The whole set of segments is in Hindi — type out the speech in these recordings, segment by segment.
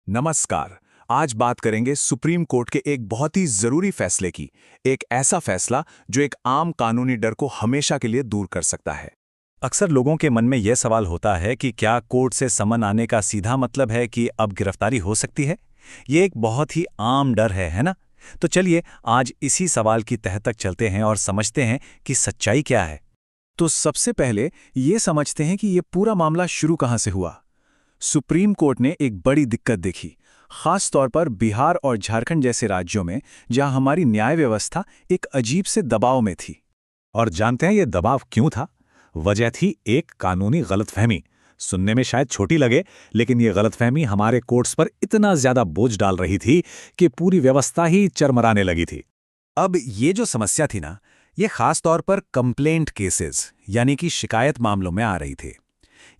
नमस्कार। आज बात करेंगे सुप्रीम कोर्ट के एक बहुत ही जरूरी फैसले की। एक ऐसा फैसला जो एक आम कानूनी डर को हमेशा के लिए दूर कर सकता है। अक्सर लोगों के मन में यह सवाल होता है कि क्या कोर्ट से समन आने का सीधा मतलब है कि अब गिरफ्तारी हो सकती है। ये एक बहुत ही आम डर है ना? तो चलिए आज इसी सवाल की तह तक चलते हैं और समझते हैं कि सच्चाई क्या है। तो सबसे पहले ये समझते हैं कि ये पूरा मामला शुरू कहां से हुआ। सुप्रीम कोर्ट ने एक बड़ी दिक्कत देखी, खास तौर पर बिहार और झारखंड जैसे राज्यों में जहां हमारी न्याय व्यवस्था एक अजीब से दबाव में थी। और जानते हैं ये दबाव क्यों था? वजह थी एक कानूनी गलतफहमी। सुनने में शायद छोटी लगे, लेकिन ये गलतफहमी हमारे कोर्ट्स पर इतना ज्यादा बोझ डाल रही थी कि पूरी व्यवस्था ही चरमराने लगी थी। अब ये जो समस्या थी ना, ये खास तौर पर कंप्लेंट केसेस यानी कि शिकायत मामलों में आ रही थी।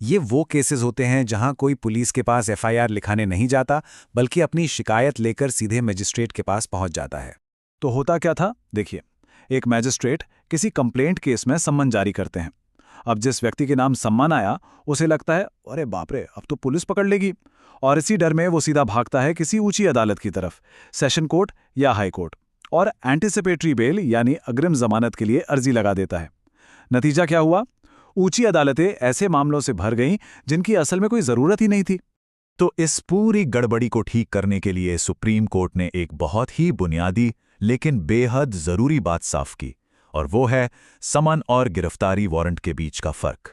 ये वो केसेस होते हैं जहां कोई पुलिस के पास एफआईआर लिखाने नहीं जाता, बल्कि अपनी शिकायत लेकर सीधे मजिस्ट्रेट के पास पहुंच जाता है। तो होता क्या था, देखिए, एक मजिस्ट्रेट किसी कंप्लेंट केस में सम्मन जारी करते हैं। अब जिस व्यक्ति के नाम सम्मन आया, उसे लगता है अरे बाप रे, अब तो पुलिस पकड़ लेगी, और इसी डर में वो सीधा भागता है किसी ऊंची अदालत की तरफ, सेशन कोर्ट या हाई कोर्ट, और एंटीसिपेटरी बेल यानी अग्रिम जमानत के लिए अर्जी लगा देता है। नतीजा क्या हुआ? ऊंची अदालतें ऐसे मामलों से भर गईं जिनकी असल में कोई जरूरत ही नहीं थी। तो इस पूरी गड़बड़ी को ठीक करने के लिए सुप्रीम कोर्ट ने एक बहुत ही बुनियादी लेकिन बेहद जरूरी बात साफ की, और वो है समन और गिरफ्तारी वारंट के बीच का फर्क।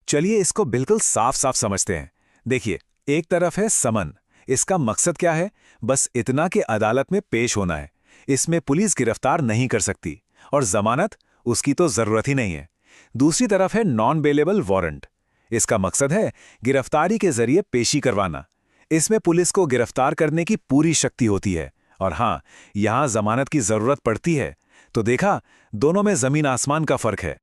चलिए इसको बिल्कुल साफ साफ समझते हैं। देखिए, एक तरफ है समन। इसका मकसद क्या है? बस इतना कि अदालत में पेश होना है। इसमें पुलिस गिरफ्तार नहीं कर सकती, और जमानत उसकी तो जरूरत ही नहीं है। दूसरी तरफ है नॉन बेलेबल वारंट। इसका मकसद है गिरफ्तारी के जरिए पेशी करवाना। इसमें पुलिस को गिरफ्तार करने की पूरी शक्ति होती है, और हां, यहां जमानत की जरूरत पड़ती है। तो देखा, दोनों में जमीन आसमान का फर्क है।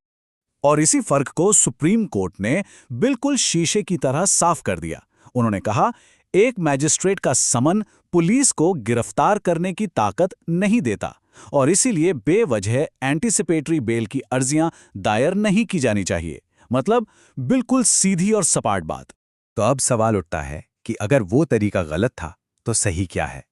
और इसी फर्क को सुप्रीम कोर्ट ने बिल्कुल शीशे की तरह साफ कर दिया। उन्होंने कहा, एक मैजिस्ट्रेट का समन पुलिस को गिरफ्तार करने की ताकत नहीं देता, और इसीलिए बेवजह एंटीसिपेटरी बेल की अर्जियां दायर नहीं की जानी चाहिए। मतलब बिल्कुल सीधी और सपाट बात। तो अब सवाल उठता है कि अगर वो तरीका गलत था तो सही क्या है।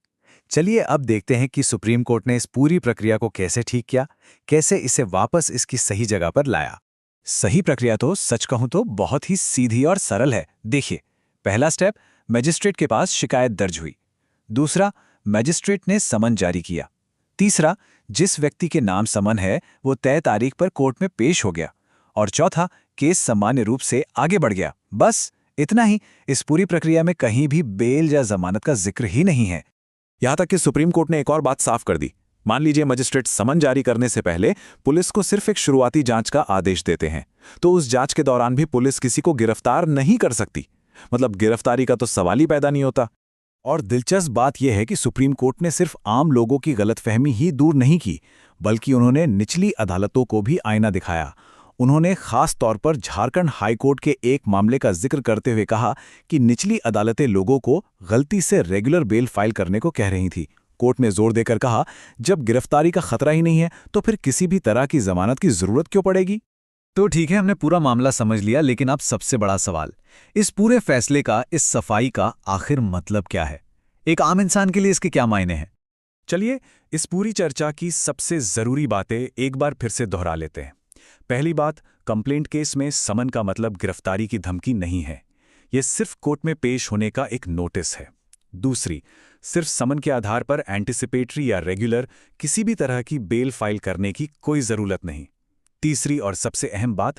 चलिए अब देखते हैं कि सुप्रीम कोर्ट ने इस पूरी प्रक्रिया को कैसे ठीक किया, कैसे इसे वापस इसकी सही जगह पर लाया। सही प्रक्रिया तो सच कहूं तो बहुत ही सीधी और सरल है। देखिए, पहला स्टेप, मजिस्ट्रेट के पास शिकायत दर्ज हुई। दूसरा, मजिस्ट्रेट ने समन जारी किया। तीसरा, जिस व्यक्ति के नाम समन है वो तय तारीख पर कोर्ट में पेश हो गया। और चौथा, केस सामान्य रूप से आगे बढ़ गया। बस इतना ही। इस पूरी प्रक्रिया में कहीं भी बेल या जमानत का जिक्र ही नहीं है। यहां तक कि सुप्रीम कोर्ट ने एक और बात साफ कर दी। मान लीजिए मजिस्ट्रेट समन जारी करने से पहले पुलिस को सिर्फ एक शुरुआती जांच का आदेश देते हैं, तो उस जांच के दौरान भी पुलिस किसी को गिरफ्तार नहीं कर सकती। मतलब गिरफ्तारी का तो सवाल ही पैदा नहीं होता। और दिलचस्प बात यह है कि सुप्रीम कोर्ट ने सिर्फ आम लोगों की गलतफहमी ही दूर नहीं की, बल्कि उन्होंने निचली अदालतों को भी आईना दिखाया। उन्होंने खास तौर पर झारखंड हाई कोर्ट के एक मामले का जिक्र करते हुए कहा कि निचली अदालतें लोगों को गलती से रेगुलर बेल फाइल करने को कह रही थी। कोर्ट ने जोर देकर कहा, जब गिरफ्तारी का खतरा ही नहीं है तो फिर किसी भी तरह की जमानत की जरूरत क्यों पड़ेगी। तो ठीक है, हमने पूरा मामला समझ लिया, लेकिन अब सबसे बड़ा सवाल, इस पूरे फैसले का, इस सफाई का आखिर मतलब क्या है? एक आम इंसान के लिए इसके क्या मायने हैं? चलिए इस पूरी चर्चा की सबसे जरूरी बातें एक बार फिर से दोहरा लेते हैं। पहली बात, कंप्लेंट केस में समन का मतलब गिरफ्तारी की धमकी नहीं है। यह सिर्फ कोर्ट में पेश होने का एक नोटिस है। दूसरी, सिर्फ समन के आधार पर एंटीसिपेटरी या रेगुलर किसी भी तरह की बेल फाइल करने की कोई जरूरत नहीं। तीसरी और सबसे अहम बात,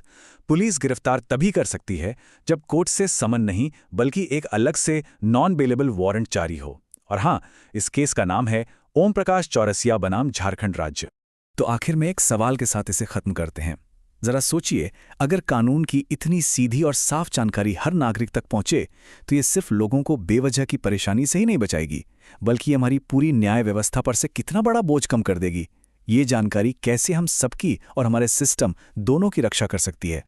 पुलिस गिरफ्तार तभी कर सकती है जब कोर्ट से समन नहीं बल्कि एक अलग से नॉन बेलेबल वारंट जारी हो। और हां, इस केस का नाम है ओम प्रकाश चौरसिया बनाम झारखंड राज्य। तो आखिर में एक सवाल के साथ इसे खत्म करते हैं। जरा सोचिए, अगर कानून की इतनी सीधी और साफ जानकारी हर नागरिक तक पहुंचे तो ये सिर्फ लोगों को बेवजह की परेशानी से ही नहीं बचाएगी, बल्कि हमारी पूरी न्याय व्यवस्था पर से कितना बड़ा बोझ कम कर देगी। ये जानकारी कैसे हम सबकी और हमारे सिस्टम दोनों की रक्षा कर सकती है।